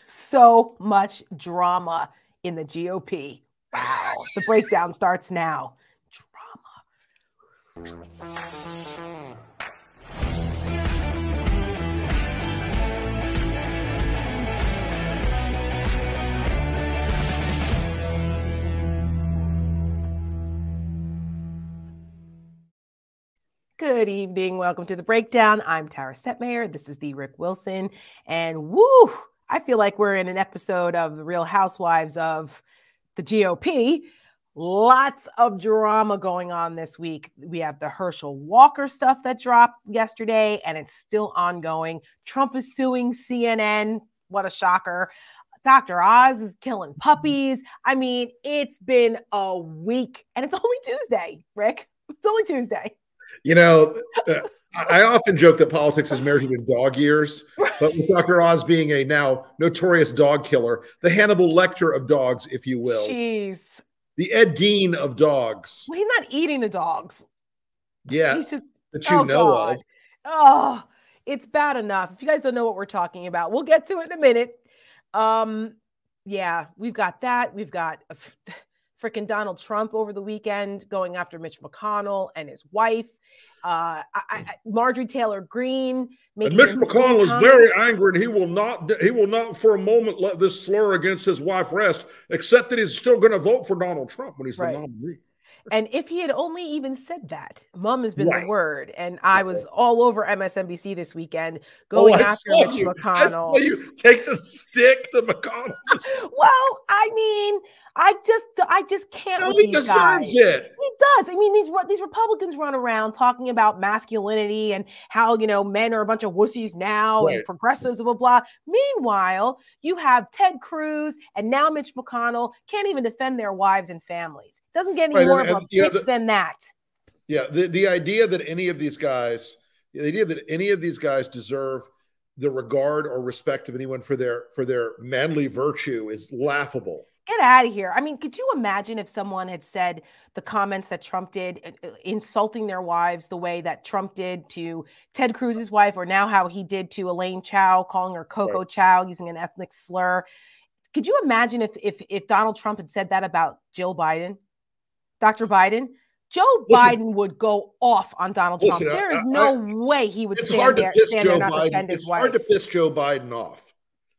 So much drama in the GOP. Wow. The breakdown starts now. Drama. Good evening. Welcome to the breakdown. I'm Tara Setmayer. This is the Rick Wilson. And woo, I feel like we're in an episode of The Real Housewives of the GOP. Lots of drama going on this week. We have the Herschel Walker stuff that dropped yesterday, and it's still ongoing. Trump is suing CNN. What a shocker. Dr. Oz is killing puppies. I mean, it's been a week, and it's only Tuesday, Rick. It's only Tuesday. You know, I often joke that politics is measured in dog years, but with Dr. Oz being a now notorious dog killer, the Hannibal Lecter of dogs, if you will. Jeez. The Ed Gein of dogs. Well, he's not eating the dogs. Yeah, he's just, that you know God. of. Oh, it's bad enough. If you guys don't know what we're talking about, we'll get to it in a minute. Yeah, we've got that. We've got freaking Donald Trump over the weekend going after Mitch McConnell and his wife. Marjorie Taylor Greene. And Mitch McConnell is very angry, and he will not for a moment let this slur against his wife rest, except that he's still going to vote for Donald Trump when he's the nominee. And if he had only even said that, mum has been the word. And I was all over MSNBC this weekend going after Mitch McConnell. I saw you take the stick to McConnell. Well, I mean, I just can't. No, he deserves it. He does. I mean, these Republicans run around talking about masculinity and how, you know, men are a bunch of wussies now and progressives, blah, blah. Meanwhile, you have Ted Cruz and now Mitch McConnell can't even defend their wives and families. Doesn't get any more of a bitch than that. Yeah, the idea that any of these guys, deserve the regard or respect of anyone for their manly virtue is laughable. Get out of here. I mean, could you imagine if someone had said the comments that Trump did, insulting their wives the way that Trump did to Ted Cruz's wife, or now how he did to Elaine Chao, calling her Coco Chow, using an ethnic slur? Could you imagine if Donald Trump had said that about Jill Biden, Dr. Biden? Joe Biden would go off on Donald Trump. There is no way he would stand there not defend his wife. It's hard to piss Joe Biden off.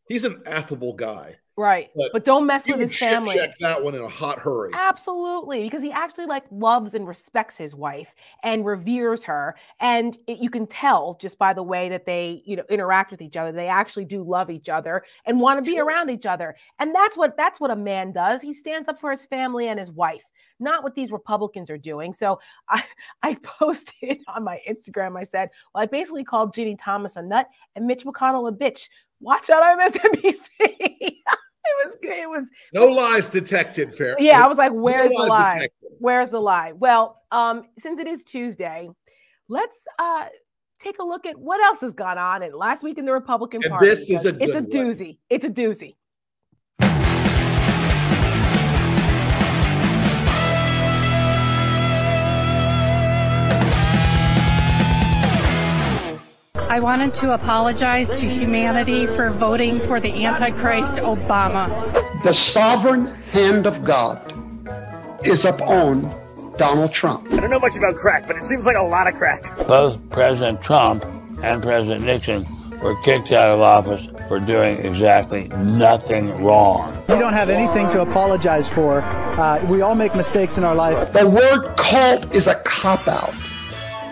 He's an affable guy. Right. But don't mess with his family. Check that one in a hot hurry. Absolutely. Because he actually loves and respects his wife and reveres her. And you can tell just by the way that they, interact with each other. They actually do love each other and want to be around each other. And that's what a man does. He stands up for his family and his wife, not what these Republicans are doing. So I posted on my Instagram, I said, well, I basically called Ginny Thomas a nut and Mitch McConnell a bitch. Watch out MSNBC. It was no lies detected. Fair. Yeah, I was like, where's the lie? Detected. Where's the lie? Well, since it is Tuesday, let's take a look at what else has gone on in last week in the Republican Party. This is it's a doozy. It's a doozy. I wanted to apologize to humanity for voting for the Antichrist Obama. The sovereign hand of God is upon Donald Trump. I don't know much about crack, but it seems like a lot of crack. Both President Trump and President Nixon were kicked out of office for doing exactly nothing wrong. You don't have anything to apologize for. We all make mistakes in our life. The word cult is a cop-out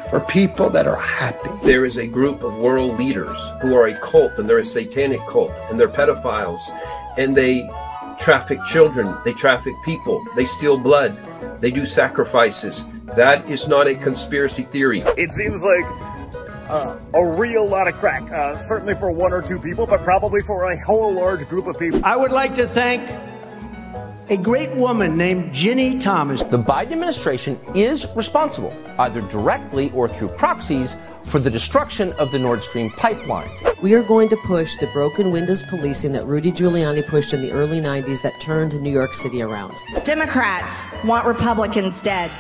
for people that are happy. There is a group of world leaders who are a cult, and they're a satanic cult, and they're pedophiles, and they traffic children, they traffic people, they steal blood, they do sacrifices. That is not a conspiracy theory. It seems like a real lot of crack, certainly for one or two people, but probably for a whole large group of people. I would like to thank a great woman named Ginny Thomas. The Biden administration is responsible, either directly or through proxies, for the destruction of the Nord Stream pipelines. We are going to push the broken windows policing that Rudy Giuliani pushed in the early 90s that turned New York City around. Democrats want Republicans dead.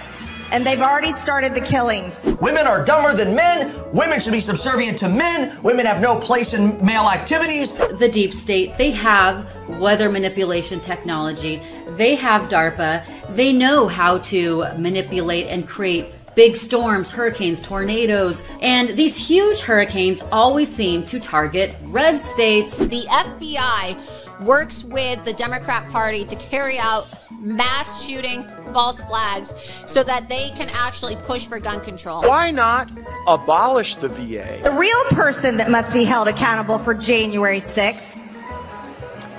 and they've already started the killings. Women are dumber than men. Women should be subservient to men. Women have no place in male activities. The deep state, they have weather manipulation technology. They have DARPA. They know how to manipulate and create big storms, hurricanes, tornadoes, and these huge hurricanes always seem to target red states. The FBI works with the Democrat Party to carry out mass shooting false flags so that they can actually push for gun control. Why not abolish the VA? The real person that must be held accountable for January 6th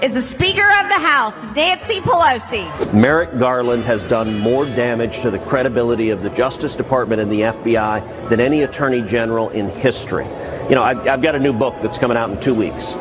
is the Speaker of the House, Nancy Pelosi. Merrick Garland has done more damage to the credibility of the Justice Department and the FBI than any Attorney General in history. You know, I've got a new book that's coming out in 2 weeks.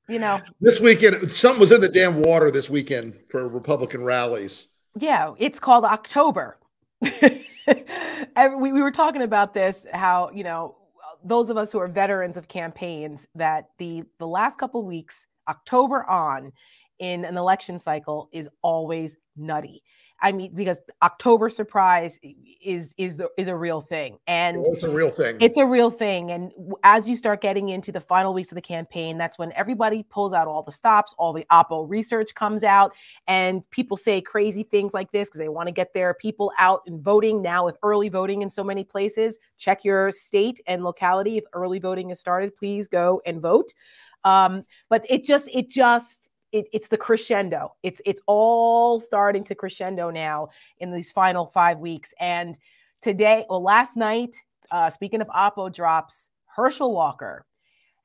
You know, this weekend, something was in the damn water this weekend for Republican rallies. Yeah, it's called October. we were talking about this, how, you know, those of us who are veterans of campaigns, that the last couple of weeks, October on, in an election cycle is always nutty. I mean, because October surprise is a real thing, and it's a real thing. It's a real thing, and as you start getting into the final weeks of the campaign, that's when everybody pulls out all the stops, all the Oppo research comes out, and people say crazy things like this because they want to get their people out and voting. Now, with early voting in so many places, check your state and locality. If early voting has started, please go and vote. But it's the crescendo. It's all starting to crescendo now in these final 5 weeks. And today, well, last night, speaking of Oppo drops, Herschel Walker.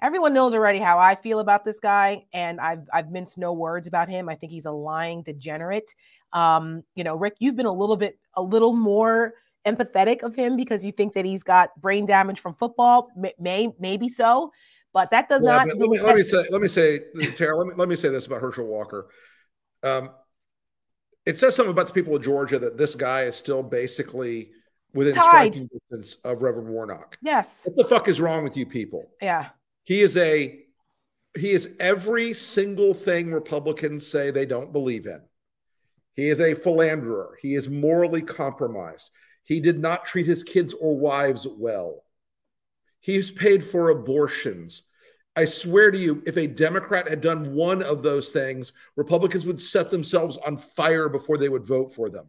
Everyone knows already how I feel about this guy, and I've minced no words about him. I think he's a lying degenerate. You know, Rick, you've been a little more empathetic of him because you think that he's got brain damage from football. Maybe so. But that does not. Let me say, Tara. Let me say this about Herschel Walker. It says something about the people of Georgia that this guy is still basically within striking distance of Reverend Warnock. Yes. What the fuck is wrong with you people? Yeah. He is every single thing Republicans say they don't believe in. He is a philanderer. He is morally compromised. He did not treat his kids or wives well. He's paid for abortions. I swear to you, if a Democrat had done one of those things, Republicans would set themselves on fire before they would vote for them.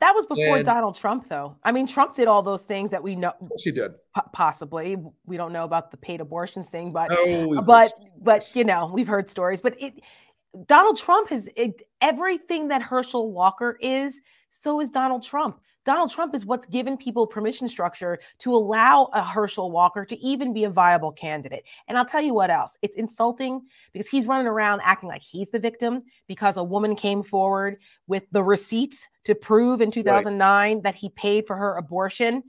That was before Donald Trump, though. I mean, Trump did all those things that we know. Of course he did. Possibly. We don't know about the paid abortions thing, but you know, we've heard stories. But Donald Trump has everything that Herschel Walker is, so is Donald Trump. Donald Trump is what's given people permission structure to allow a Herschel Walker to even be a viable candidate. And I'll tell you what else. It's insulting because he's running around acting like he's the victim because a woman came forward with the receipts to prove in 2009 that he paid for her abortion.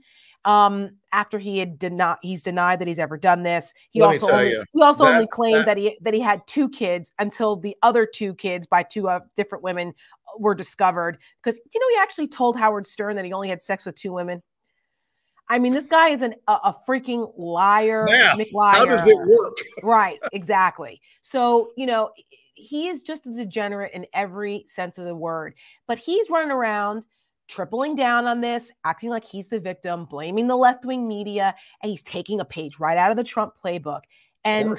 After he's denied that he's ever done this. He also only claimed that he had 2 kids until the other 2 kids by 2 different women were discovered. Because, you know, he actually told Howard Stern that he only had sex with 2 women. I mean, this guy is a freaking liar. McLiar. How does it work? Right, exactly. So, you know, he is just a degenerate in every sense of the word. But he's running around tripling down on this, acting like he's the victim, blaming the left-wing media, and he's taking a page right out of the Trump playbook. And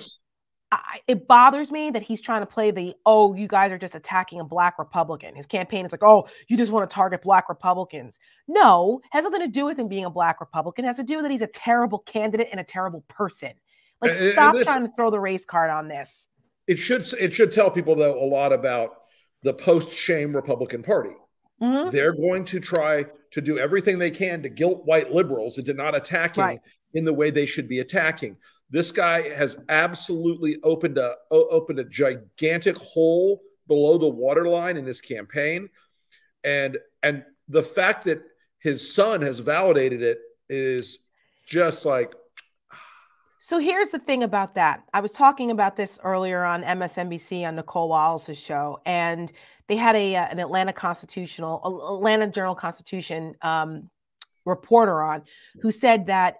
it bothers me that he's trying to play you guys are just attacking a Black Republican. His campaign is like, oh, you just want to target Black Republicans. No, it has nothing to do with him being a Black Republican. It has to do with that he's a terrible candidate and a terrible person. Like, stop trying to throw the race card on this. It should tell people, though, a lot about the post-shame Republican Party. Mm-hmm. They're going to try to do everything they can to guilt white liberals into not attacking in the way they should be attacking. This guy has absolutely opened a gigantic hole below the waterline in his campaign. And the fact that his son has validated it is just like. So here's the thing about that. I was talking about this earlier on MSNBC on Nicole Wallace's show, and they had an Atlanta Journal-Constitution reporter on who said that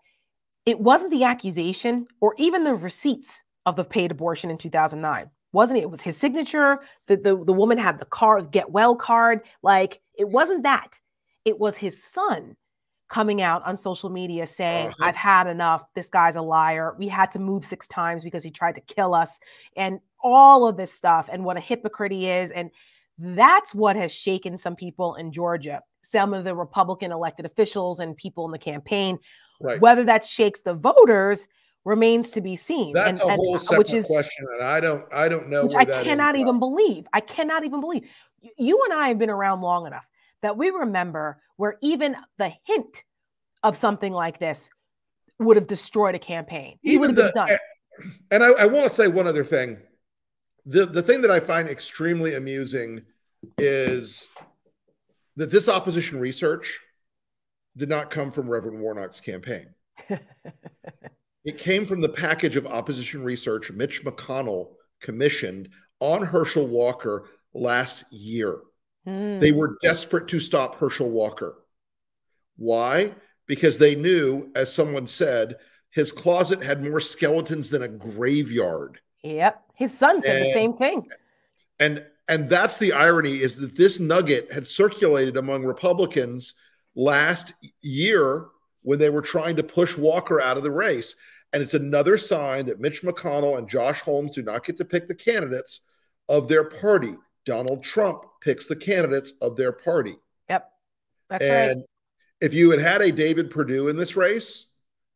it wasn't the accusation or even the receipts of the paid abortion in 2009. Wasn't it? It was his signature. The woman had the card, get well card. Like, it wasn't that. It was his son coming out on social media saying, I've had enough. This guy's a liar. We had to move 6 times because he tried to kill us, and all of this stuff, and what a hypocrite he is. And that's what has shaken some people in Georgia, some of the Republican elected officials and people in the campaign. Right. Whether that shakes the voters remains to be seen. That's a whole separate question, and I don't know. Which I cannot even believe. I cannot even believe. You and I have been around long enough that we remember where even the hint of something like this would have destroyed a campaign. He would have been done. And I want to say one other thing. The thing that I find extremely amusing is that this opposition research did not come from Reverend Warnock's campaign. It came from the package of opposition research Mitch McConnell commissioned on Herschel Walker last year. They were desperate to stop Herschel Walker. Why? Because they knew, as someone said, his closet had more skeletons than a graveyard. Yep. His son said the same thing. And that's the irony, is that this nugget had circulated among Republicans last year when they were trying to push Walker out of the race. And it's another sign that Mitch McConnell and Josh Holmes do not get to pick the candidates of their party. Donald Trump picks the candidates of their party. Yep. That's right. And if you had had a David Perdue in this race,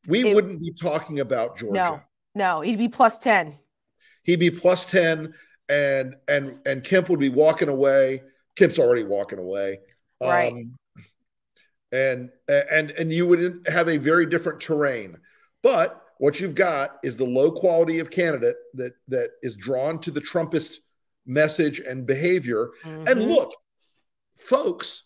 we wouldn't be talking about Georgia. No, he'd be +10. He'd be +10, and Kemp would be walking away. Kemp's already walking away. Right. And you would have a very different terrain. But what you've got is the low quality of candidate that is drawn to the Trumpist message and behavior. And look, folks,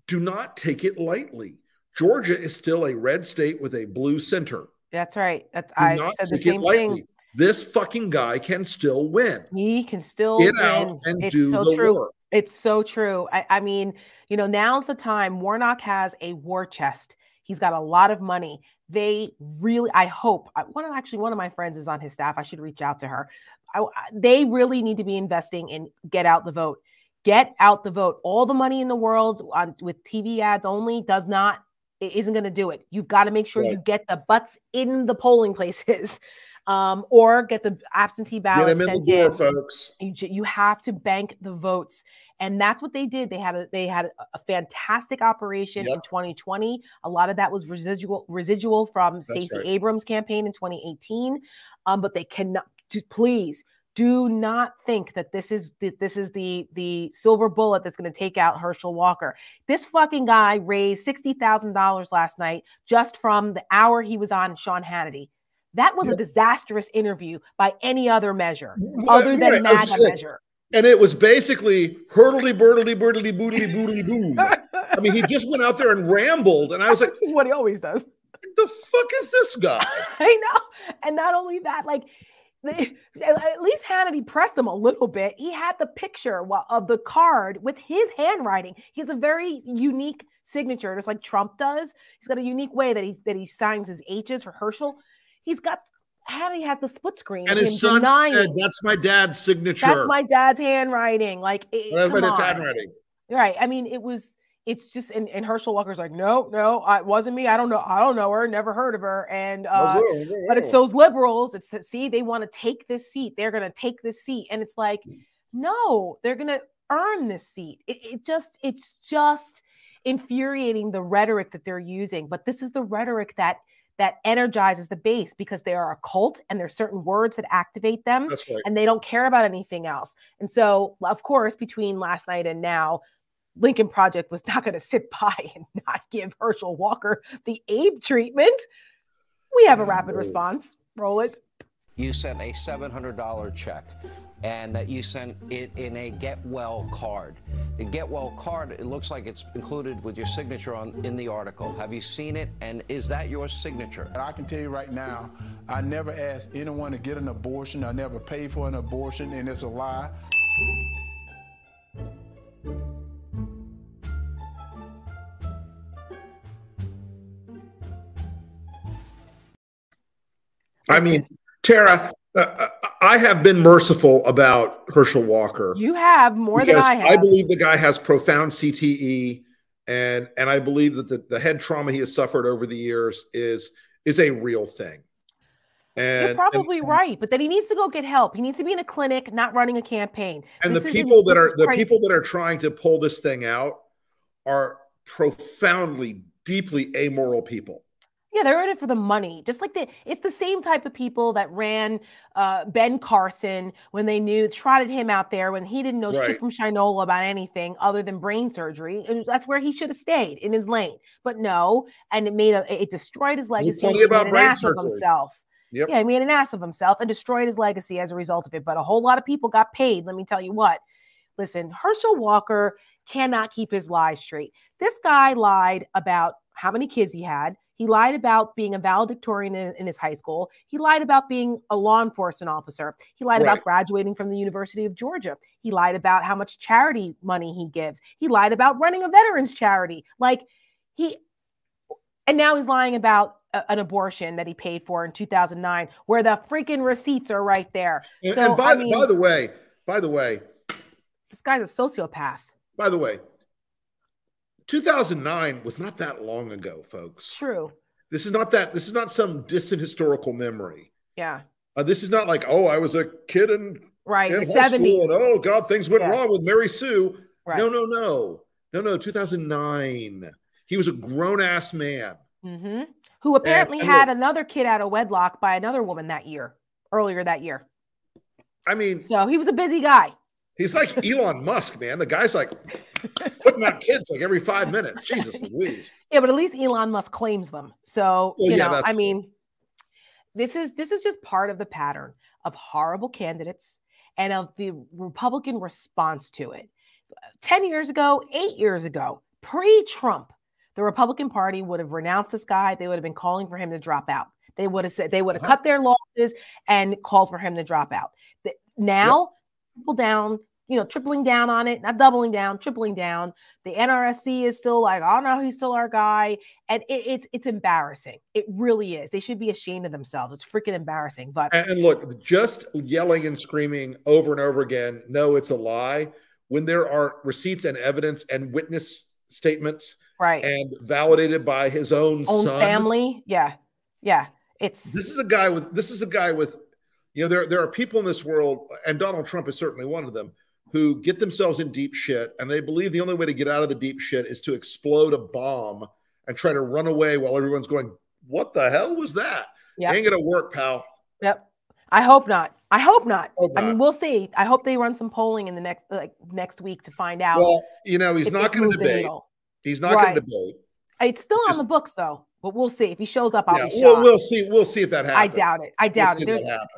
do not take it lightly. Georgia is still a red state with a blue center. That's right. I said the same thing. This fucking guy can still win. He can still get win. out and It's do so the true. work. It's so true. I mean, now's the time. Warnock has a war chest. He's got a lot of money. They really, I hope, one of my friends is on his staff. I should reach out to her. They really need to be investing in get out the vote. Get out the vote. All the money in the world with TV ads only isn't going to do it. You've got to make sure you get the butts in the polling places, or get the absentee ballots sent in the door, folks. You have to bank the votes, and that's what they did. They had a fantastic operation in 2020. A lot of that was residual from Stacey Abrams' campaign in 2018. But they cannot. Please do not think that this is the silver bullet that's going to take out Herschel Walker. This fucking guy raised $60,000 last night just from the hour he was on Sean Hannity. That was a disastrous interview by any other measure, other than MAGA measure. And it was basically hurtledy, burtledy, burtledy, boodly, boodly, boo. I mean, he just went out there and rambled, and I was like, "This is what he always does." What the fuck is this guy? I know. And not only that, at least Hannity pressed him a little bit. He had the picture of the card with his handwriting. He has a very unique signature, just like Trump does. He's got a unique way that he signs his H's for Herschel. Hannity has the split screen. And his son said, "That's my dad's signature. That's my dad's handwriting." That's my dad's handwriting. Right. I mean, it's just, and Herschel Walker's like, no, it wasn't me. I don't know her, never heard of her. And, but it's those liberals. They want to take this seat. They're going to take this seat. And it's like, no, they're going to earn this seat. It's just infuriating, the rhetoric that they're using. But this is the rhetoric that energizes the base, because they are a cult and there's certain words that activate them. That's right. And they don't care about anything else. And so, of course, between last night and now, Lincoln Project was not going to sit by and not give Herschel Walker the Abe treatment. We have a rapid response. Roll it. You sent a $700 check, and that you sent it in a get well card. The get well card, it looks like it's included with your signature in the article. Have you seen it, and is that your signature? I can tell you right now, I never asked anyone to get an abortion. I never paid for an abortion, and it's a lie. I mean, Tara, I have been merciful about Herschel Walker. You have more than I have. I believe the guy has profound CTE, and I believe that the head trauma he has suffered over the years is a real thing. And you're probably right, but then he needs to go get help. He needs to be in a clinic, not running a campaign. And the people that are trying to pull this thing out are profoundly, deeply amoral people. Yeah, they're in it for the money. Just like it's the same type of people that ran Ben Carson when they trotted him out there when he didn't know shit from Shinola about anything other than brain surgery. That's where he should have stayed, in his lane. But no, and it destroyed his legacy. He made an ass of himself. Yep. Yeah, he made an ass of himself and destroyed his legacy as a result of it. But a whole lot of people got paid. Let me tell you what. Listen, Herschel Walker cannot keep his lies straight. This guy lied about how many kids he had. He lied about being a valedictorian in his high school. He lied about being a law enforcement officer. He lied about graduating from the University of Georgia. He lied about how much charity money he gives. He lied about running a veterans charity. And now he's lying about an abortion that he paid for in 2009, where the freaking receipts are right there. And by the way, this guy's a sociopath. By the way, 2009 was not that long ago, folks. True. This is not some distant historical memory. Yeah. This is not like, oh, I was a kid in high 70s. school and oh God, things went wrong with Mary Sue. Right. No. 2009. He was a grown-ass man. Mm-hmm. Who apparently had another kid out of wedlock by another woman earlier that year. I mean, so he was a busy guy. He's like Elon Musk, man. The guy's like putting out kids like every 5 minutes. Jesus Louise. Yeah, but at least Elon Musk claims them. So, I mean, this is just part of the pattern of horrible candidates and of the Republican response to it. 10 years ago, 8 years ago, pre-Trump, the Republican Party would have renounced this guy. They would have been calling for him to drop out. They would have cut their losses and called for him to drop out. Now, tripling down on it, not doubling down, tripling down. The NRSC is still like, oh no, he's still our guy. And it's embarrassing. It really is. They should be ashamed of themselves. It's freaking embarrassing. But and look, just yelling and screaming over and over again, no, it's a lie, when there are receipts and evidence and witness statements and validated by his own son, family. Yeah. This is a guy with there are people in this world, and Donald Trump is certainly one of them, who get themselves in deep shit and they believe the only way to get out of the deep shit is to explode a bomb and try to run away while everyone's going, what the hell was that? Yep. Ain't gonna work, pal. Yep. I hope not. I mean, we'll see. I hope they run some polling in the next week to find out. Well, he's not going to debate. He's not going to debate. It's still on the books, though. But we'll see if he shows up. I'll be shocked. We'll see if that happens. I doubt it.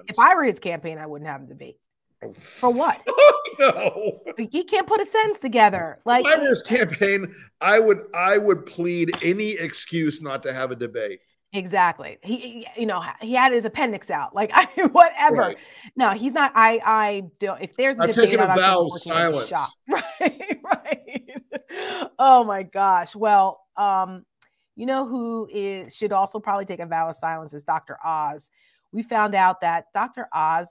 If I were his campaign, I wouldn't have him debate. For what? No, he can't put a sentence together. Like, if I were his campaign, I would plead any excuse not to have a debate. Exactly. He had his appendix out. Like, I mean, whatever. Right. No, he's not. I don't. If there's I've taken a vow of silence. Right. Oh my gosh. Well, you know who should also probably take a vow of silence is Dr. Oz. We found out that Dr. Oz,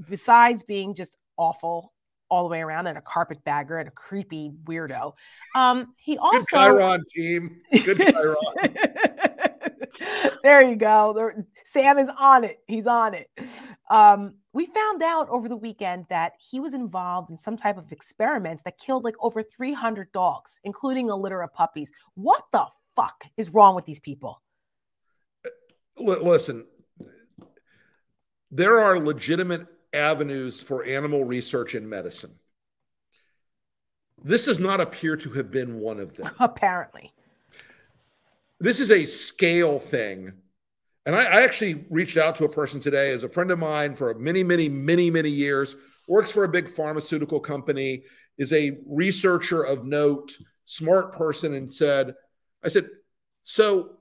besides being just awful all the way around and a carpetbagger and a creepy weirdo, he also good Chiron team. Good Chiron. There you go. Sam is on it. He's on it. We found out over the weekend that he was involved in some type of experiments that killed like over 300 dogs, including a litter of puppies. What the fuck is wrong with these people? Listen, there are legitimate avenues for animal research in medicine. This does not appear to have been one of them. Apparently. This is a scale thing. And I actually reached out to a person today as a friend of mine for many, many, many, many years, works for a big pharmaceutical company, is a researcher of note, smart person, and I said, so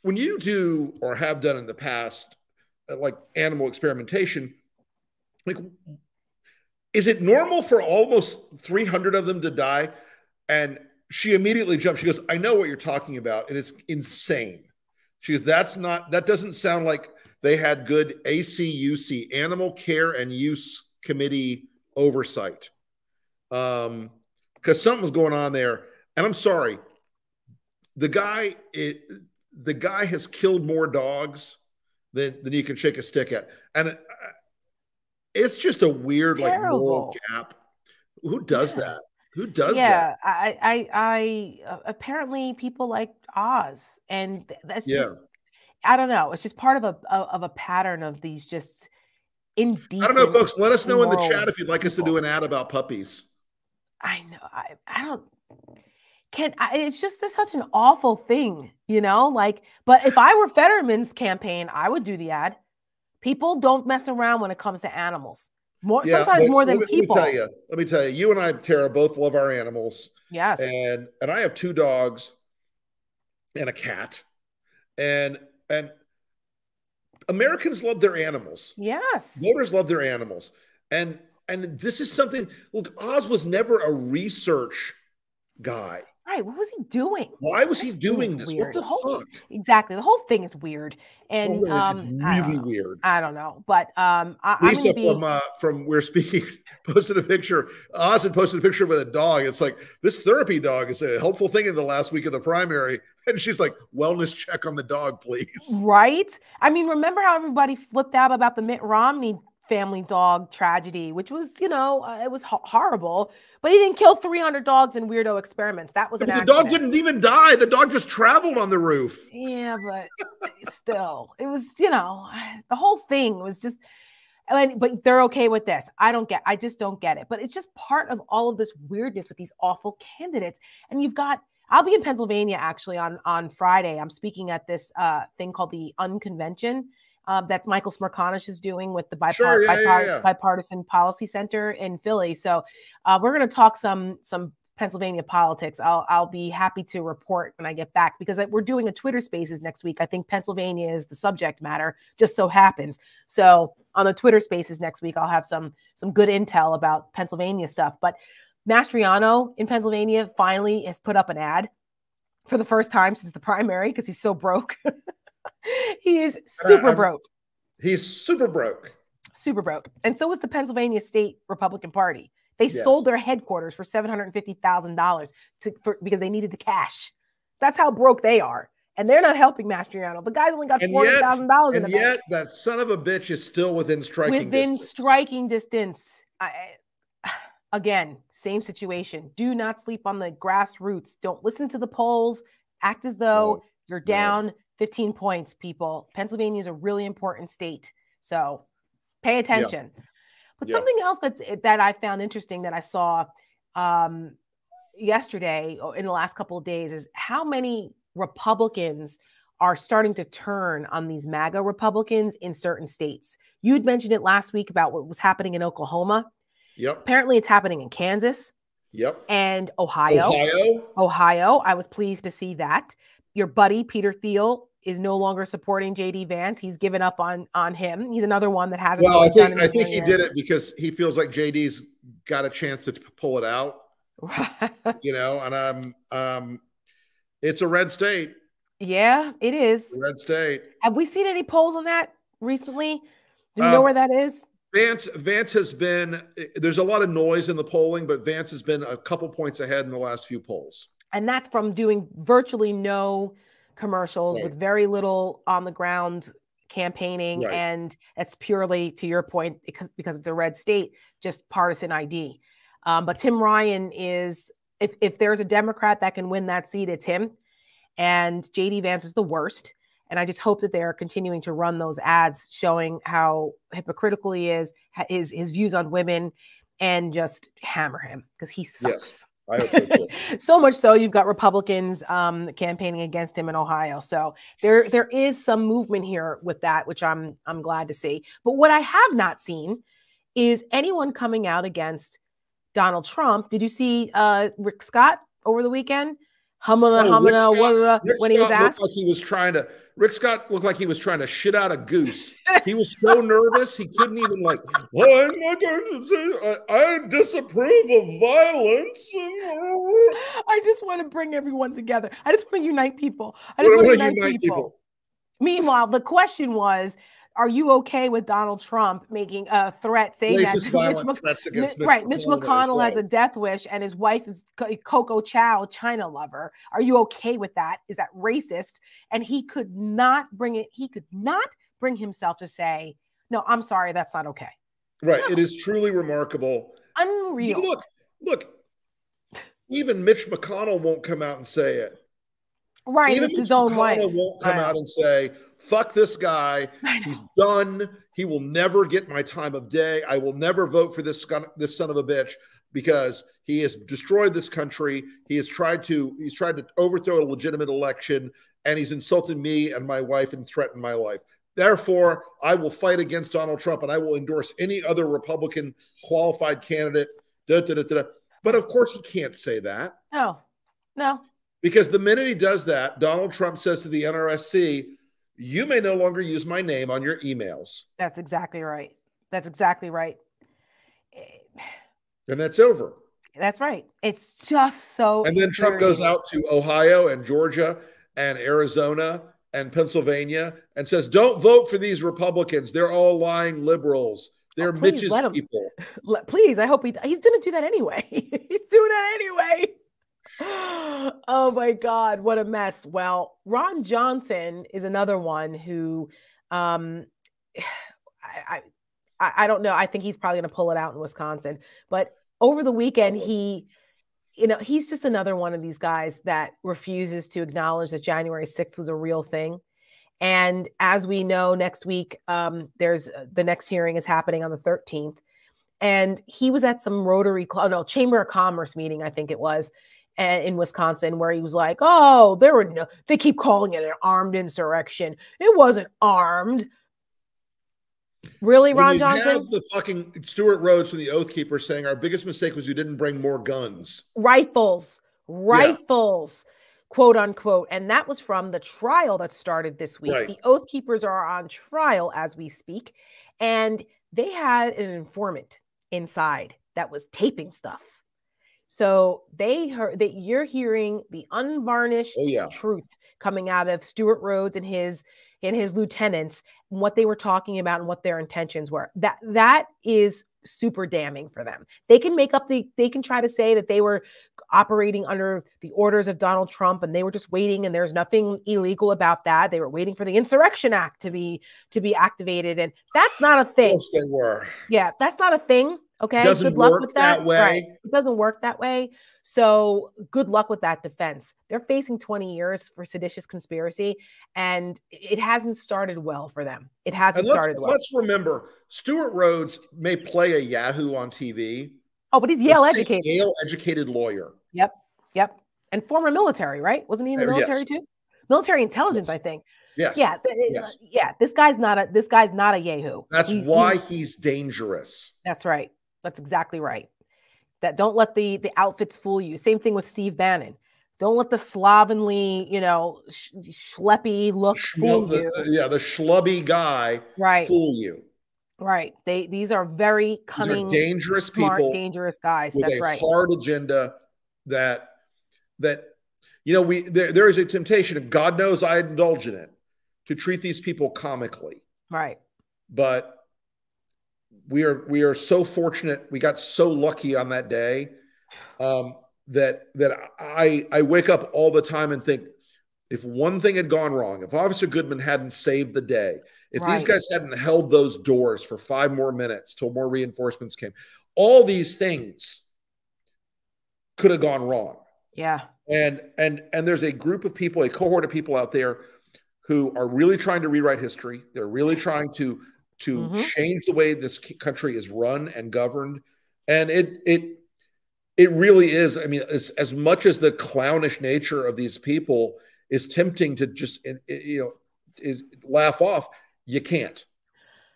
when you do or have done in the past, like animal experimentation, like, is it normal for almost 300 of them to die? And she immediately jumped. She goes, I know what you're talking about. And it's insane. She goes, that doesn't sound like they had good ACUC, Animal Care and Use Committee oversight. Because something was going on there. And I'm sorry, the guy has killed more dogs than you can shake a stick at. And it's just a weird, like, moral gap. Who does that? Who does that? I apparently people like Oz, and that's just, I don't know. It's just part of a pattern of these just indecent. I don't know, folks. Let us know in the chat if you'd like us to do an ad about puppies. I know. I don't. It's just such an awful thing, you know? Like, but if I were Fetterman's campaign, I would do the ad. People don't mess around when it comes to animals. Sometimes more than people. Let me tell you. You and I, Tara, both love our animals. Yes. And I have 2 dogs and a cat. And Americans love their animals. Yes. Voters love their animals. And this is something, look, Oz was never a research guy. Right. What was he doing? Why was he doing this? Weird. What the fuck? Exactly. The whole thing is weird. And it's really weird. I don't know. But Lisa from We're Speaking posted a picture. Oz had posted a picture with a dog. It's like, this therapy dog is a helpful thing in the last week of the primary. And she's like, wellness check on the dog, please. Right. I mean, remember how everybody flipped out about the Mitt Romney family dog tragedy, which was, it was horrible, but he didn't kill 300 dogs in weirdo experiments. That was an accident. The dog didn't even die. The dog just traveled on the roof. Yeah, but still, it was, the whole thing was just, but they're okay with this. I just don't get it. But it's just part of all of this weirdness with these awful candidates. And I'll be in Pennsylvania actually on Friday. I'm speaking at this thing called the Unconvention. That's Michael Smerconish is doing with the Bipartisan Policy Center in Philly. So we're going to talk some Pennsylvania politics. I'll be happy to report when I get back, because we're doing a Twitter Spaces next week. I think Pennsylvania is the subject matter, just so happens. So on the Twitter Spaces next week, I'll have some good intel about Pennsylvania stuff. But Mastriano in Pennsylvania finally has put up an ad for the first time since the primary, because he's so broke. He is super broke. He's super broke. Super broke. And so was the Pennsylvania State Republican Party. They sold their headquarters for $750,000 because they needed the cash. That's how broke they are. And they're not helping Mastriano. The guy's only got $400,000 in the bank. And yet that son of a bitch is still within striking distance. Again, same situation. Do not sleep on the grassroots. Don't listen to the polls. Act as though you're down 15 points, people. Pennsylvania is a really important state, so pay attention. But something else that I found interesting that I saw yesterday, or in the last couple of days, is how many Republicans are starting to turn on these MAGA Republicans in certain states. You had mentioned it last week about what was happening in Oklahoma. Yep. Apparently it's happening in Kansas. Yep. And Ohio. I was pleased to see that. Your buddy, Peter Thiel, is no longer supporting JD Vance. He's given up on him. He's another one that hasn't. Well, I think he did it because he feels like JD's got a chance to pull it out. And it's a red state. Yeah, it is. Red state. Have we seen any polls on that recently? Do you know where that is? Vance has been, there's a lot of noise in the polling, but Vance has been a couple points ahead in the last few polls. And that's from doing virtually no commercials with very little on the ground campaigning. Right. And it's purely, to your point, because it's a red state, just partisan ID. But Tim Ryan is, if there's a Democrat that can win that seat, it's him. And JD Vance is the worst. And I just hope that they're continuing to run those ads showing how hypocritical he is, his views on women, and just hammer him because he sucks. Yes, I hope so too. So much so you've got Republicans campaigning against him in Ohio. So there is some movement here with that, which I'm glad to see. But what I have not seen is anyone coming out against Donald Trump. Did you see Rick Scott over the weekend? When he was asked, Rick Scott looked like he was trying to shit out a goose. He was so nervous he couldn't even I'm not going to say I disapprove of violence. I just want to bring everyone together. I just want to unite people. I just want to unite people. Meanwhile, the question was, are you okay with Donald Trump making a threat saying racist, that violent threats against Mitch McConnell has a death wish and his wife is Coco Chow, China lover? Are you okay with that? Is that racist? And he could not bring it. He could not bring himself to say, no, I'm sorry, that's not okay. Right. No. It is truly remarkable. Unreal. Look, even Mitch McConnell won't come out and say it. Right. Even It's Mitch his own McConnell wife. won't come out and say, fuck this guy. He's done. He will never get my time of day. I will never vote for this son of a bitch because he has destroyed this country. He's tried to overthrow a legitimate election, and he's insulted me and my wife and threatened my life. Therefore, I will fight against Donald Trump and I will endorse any other Republican qualified candidate. But of course, he can't say that. No. Because the minute he does that, Donald Trump says to the NRSC, you may no longer use my name on your emails. That's exactly right. That's exactly right. And that's over. That's right. It's just so. And then Trump goes out to Ohio and Georgia and Arizona and Pennsylvania and says, don't vote for these Republicans. They're all lying liberals. They're Mitch's people. Please, I hope he's going to do that anyway. He's doing that anyway. Oh my God, what a mess. Well, Ron Johnson is another one who I don't know. I think he's probably going to pull it out in Wisconsin. But over the weekend, he's just another one of these guys that refuses to acknowledge that January 6th was a real thing. And as we know, next week, there's the next hearing is happening on the 13th. And he was at some Chamber of Commerce meeting, I think it was, in Wisconsin, where he was like, oh, they keep calling it an armed insurrection. It wasn't armed. Really, Ron Johnson? You have the fucking Stuart Rhodes from the Oath Keepers saying our biggest mistake was you didn't bring more guns. Rifles, quote unquote. And that was from the trial that started this week. Right. The Oath Keepers are on trial as we speak. And they had an informant inside that was taping stuff. So you're hearing the unvarnished truth coming out of Stuart Rhodes and his lieutenants, and what they were talking about and what their intentions were. That is super damning for them. They can try to say that they were operating under the orders of Donald Trump and they were just waiting, and there's nothing illegal about that. They were waiting for the Insurrection Act to be activated, and that's not a thing. Yes, they were. Yeah, that's not a thing. Okay, good luck with that way. Right. It doesn't work that way. So good luck with that defense. They're facing 20 years for seditious conspiracy, and it hasn't started well for them. It hasn't started well. Let's remember, Stuart Rhodes may play a Yahoo on TV. Oh, but he's Yale educated. Yale-educated lawyer. Yep. And former military, right? Wasn't he in the military too? Military intelligence, I think. Yes. Yeah. Yeah. This guy's not a Yahoo. That's why he's dangerous. That's right. That's exactly right. That don't let the outfits fool you. Same thing with Steve Bannon. Don't let the slovenly, schleppy look fool you. The schlubby guy fool you. Right. These are very cunning, these are dangerous smart, people, dangerous guys. with That's a right. hard agenda that there is a temptation, and God knows I indulge in it, to treat these people comically. Right. But we are so fortunate. We got so lucky on that day that I wake up all the time and think, if one thing had gone wrong, if Officer Goodman hadn't saved the day, if these guys hadn't held those doors for 5 more minutes till more reinforcements came, all these things could have gone wrong. Yeah. And there's a group of people, a cohort of people out there who are really trying to rewrite history. They're really trying to change the way this country is run and governed. And it really is. I mean, as much as the clownish nature of these people is tempting to just, is laugh off, you can't.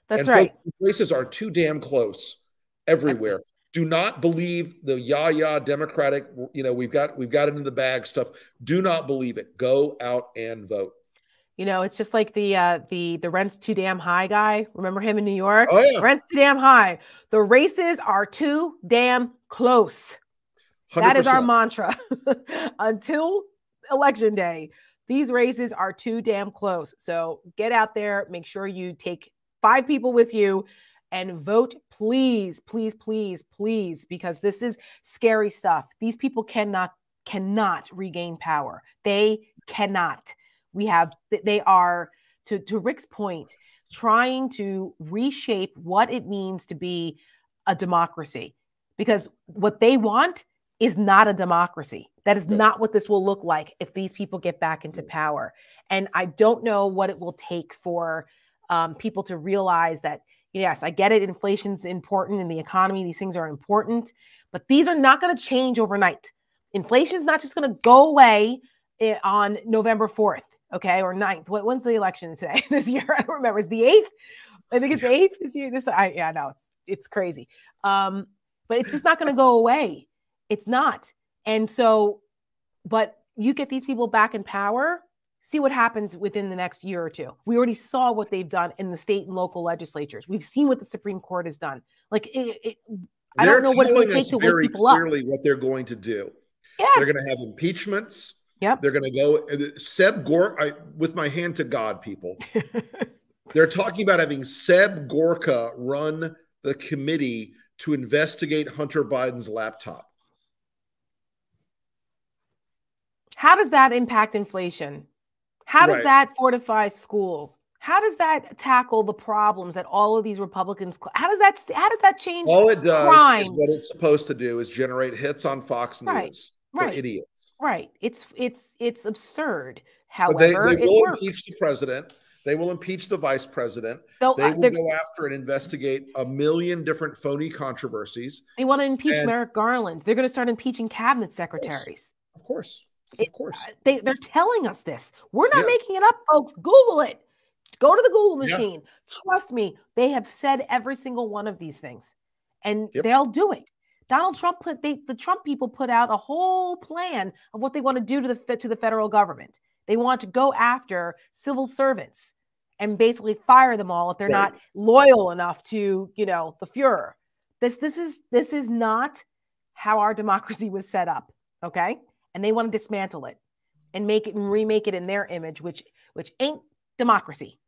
That's right. Places are too damn close everywhere. Do not believe the Democratic, we've got it in the bag stuff. Do not believe it. Go out and vote. It's just like the rent's too damn high guy. Remember him in New York? Oh, yeah. Rent's too damn high. The races are too damn close. 100%. That is our mantra. Until election day, these races are too damn close. So get out there, make sure you take 5 people with you and vote, please, please, please, please, because this is scary stuff. These people cannot regain power. They cannot. They are, to Rick's point, trying to reshape what it means to be a democracy, because what they want is not a democracy. That is not what this will look like if these people get back into power. And I don't know what it will take for people to realize that, yes, I get it. Inflation's important in the economy. These things are important, but these are not going to change overnight. Inflation is not just going to go away on November 4th, okay, or 9th. When's the election today? This year? I don't remember. It's the 8th. I think it's 8th this year. Yeah, no, it's crazy. But it's just not going to go away. It's not. And so, but you get these people back in power, see what happens within the next year or two. We already saw what they've done in the state and local legislatures. We've seen what the Supreme Court has done. Like, I don't know what it will take to wake people up. Very clearly what they're going to do. Yeah. They're going to have impeachments. Yep. They're going to go, Seb Gorka, with my hand to God, people. They're talking about having Seb Gorka run the committee to investigate Hunter Biden's laptop. How does that impact inflation? How does that fortify schools? How does that tackle the problems that all of these Republicans? How does that change? All it does crime? Is what it's supposed to do is generate hits on Fox News for idiots. Right. It's absurd. However, they will impeach the president. They will impeach the vice president. They will go after and investigate a million different phony controversies. They want to impeach Merrick Garland. They're going to start impeaching cabinet secretaries. Of course. They're telling us this. We're not making it up, folks. Google it. Go to the Google machine. Trust me. They have said every single one of these things, and they'll do it. Donald Trump the Trump people put out a whole plan of what they want to do to the federal government. They want to go after civil servants and basically fire them all if they're not loyal enough to, the Fuhrer. This is not how our democracy was set up. Okay. And they want to dismantle it and make it and remake it in their image, which ain't democracy.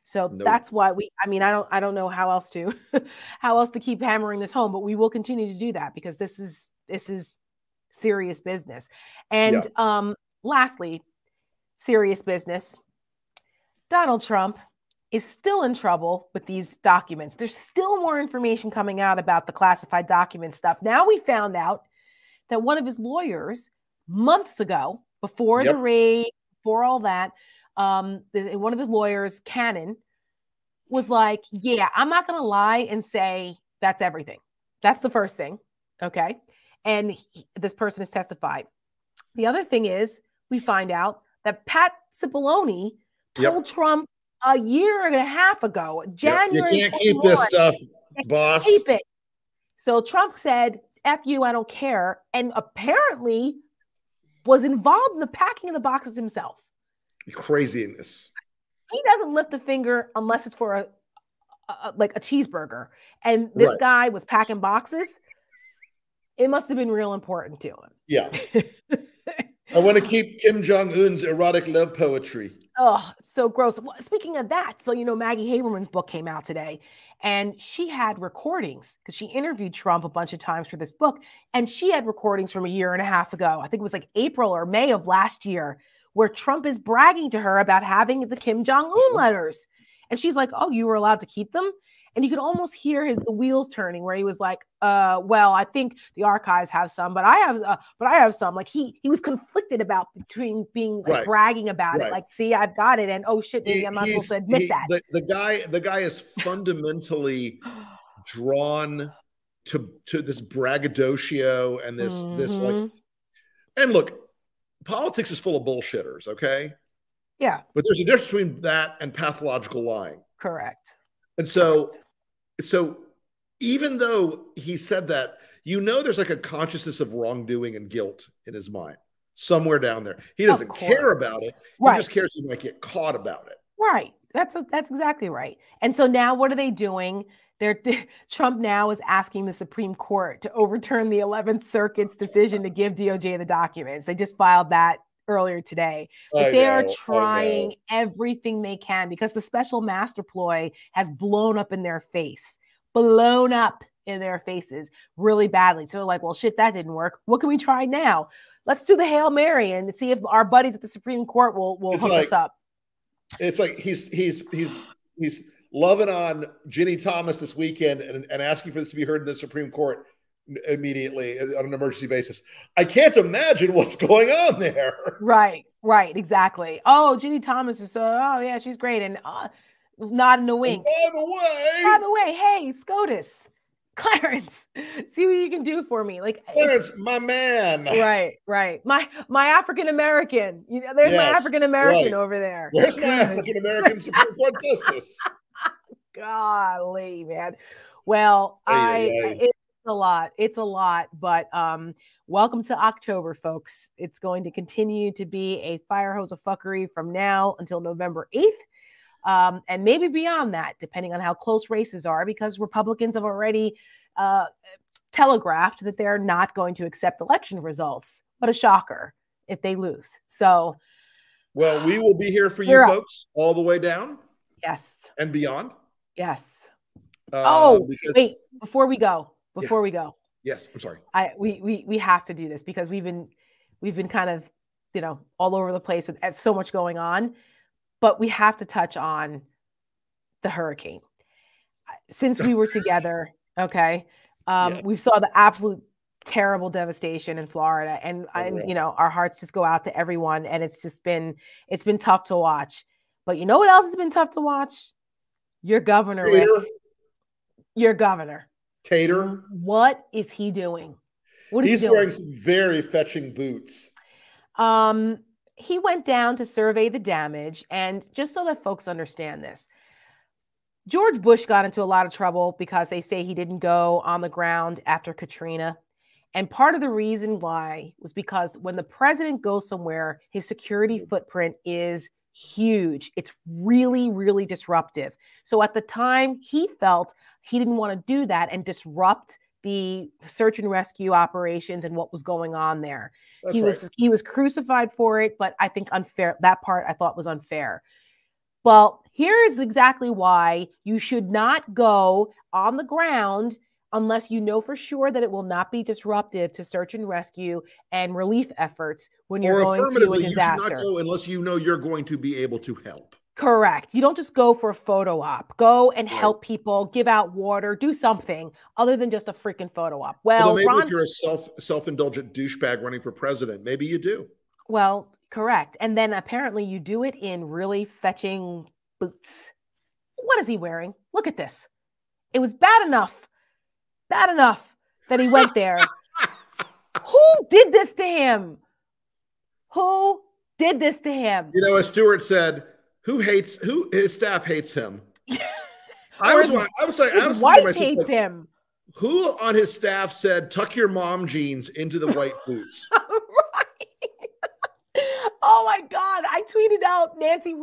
So that's why I don't know how else to keep hammering this home, but we will continue to do that because this is serious business. And lastly, serious business. Donald Trump is still in trouble with these documents. There's still more information coming out about the classified document stuff. Now we found out that one of his lawyers months ago, before the raid, before all that, one of his lawyers, Cannon, was like, yeah, I'm not going to lie and say that's everything. That's the first thing. Okay. And this person has testified. The other thing is we find out that Pat Cipollone told Trump a year and a half ago, January. You can't keep this stuff, boss. Keep it. So Trump said, F you, I don't care. And apparently was involved in the packing of the boxes himself. Craziness. He doesn't lift a finger unless it's for a cheeseburger. And this guy was packing boxes. It must have been real important to him. Yeah. I want to keep Kim Jong-un's erotic love poetry. Oh, so gross. Well, speaking of that, so, Maggie Haberman's book came out today, and she had recordings because she interviewed Trump a bunch of times for this book. And she had recordings from a year and a half ago. I think it was like April or May of last year, where Trump is bragging to her about having the Kim Jong-un letters. And she's like, oh, you were allowed to keep them? And you could almost hear the wheels turning, where he was like, well, I think the archives have some, but I have some. Like he was conflicted between being bragging about it. Like, see, I've got it. And oh shit, maybe I'm not supposed to admit that. The guy is fundamentally drawn to this braggadocio and this like, and look, politics is full of bullshitters. Okay. Yeah. But there's a difference between that and pathological lying. Correct. And so even though he said that, there's like a consciousness of wrongdoing and guilt in his mind somewhere down there. He doesn't care about it. He just cares he might get caught about it. Right. That's exactly right. And so now what are they doing? Trump now is asking the Supreme Court to overturn the 11th Circuit's decision to give DOJ the documents. They just filed that earlier today. Like they are trying everything they can because the special master ploy has blown up in their face, blown up in their faces really badly. So they're like, well, shit, that didn't work. What can we try now? Let's do the Hail Mary and see if our buddies at the Supreme Court will hook us up. It's like he's loving on Ginny Thomas this weekend and asking for this to be heard in the Supreme Court immediately on an emergency basis. I can't imagine what's going on there. Right, exactly. Oh, Ginny Thomas is oh yeah, she's great. And nodding a wink. By the way, hey, SCOTUS, Clarence, see what you can do for me. Like Clarence, my man. Right. My African American. You know, there's my African American over there. Where's my African American Supreme Court justice? Golly, man. Well, it's a lot, but welcome to October, folks. It's going to continue to be a fire hose of fuckery from now until November 8th. And maybe beyond that, depending on how close races are, because Republicans have already telegraphed that they're not going to accept election results. What a shocker if they lose. So, well, we will be here for you folks all the way down. Yes. And beyond. Yes. Wait, before we go. Yes, I'm sorry. We have to do this because we've been kind of, all over the place with so much going on, but we have to touch on the hurricane. Since we were together, okay, we saw the absolute terrible devastation in Florida, and our hearts just go out to everyone, and it's been tough to watch. But you know what else has been tough to watch? Your governor, Rick. Your governor. Tater. What is he doing? He's wearing some very fetching boots. He went down to survey the damage, and just so that folks understand this, George Bush got into a lot of trouble because they say he didn't go on the ground after Katrina. And part of the reason why was because when the president goes somewhere, his security footprint is huge. It's really, really disruptive. So at the time, he felt he didn't want to do that and disrupt the search and rescue operations and what was going on there. He was crucified for it, but I think unfair. That part I thought was unfair. Well, here is exactly why you should not go on the ground unless you know for sure that it will not be disruptive to search and rescue and relief efforts when you're going to a disaster. You should not go unless you know you're going to be able to help. Correct. You don't just go for a photo op. Go and help people, give out water, do something other than just a freaking photo op. Well, maybe if you're a self-indulgent douchebag running for president, maybe you do. Well, correct. And then apparently you do it in really fetching boots. What is he wearing? Look at this. It was bad enough that he went there. Who did this to him? Who did this to him? As Stewart said, his staff hates him. I was his wife hates him. Who on his staff said, tuck your mom jeans into the white boots? Oh my God. I tweeted out Nancy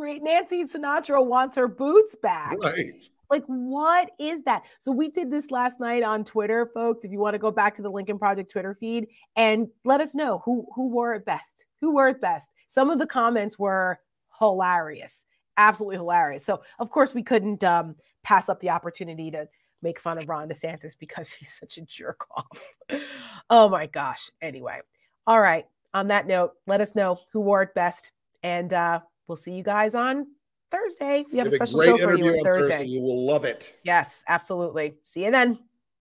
Sinatra wants her boots back. Right. Like, what is that? So we did this last night on Twitter, folks. If you want to go back to the Lincoln Project Twitter feed and let us know who wore it best. Who wore it best? Some of the comments were hilarious. Absolutely hilarious. So, of course, we couldn't pass up the opportunity to make fun of Ron DeSantis because he's such a jerk off. Oh, my gosh. Anyway. All right. On that note, let us know who wore it best. And we'll see you guys on Thursday. We have a special show for you on Thursday. You will love it. Yes, absolutely. See you then.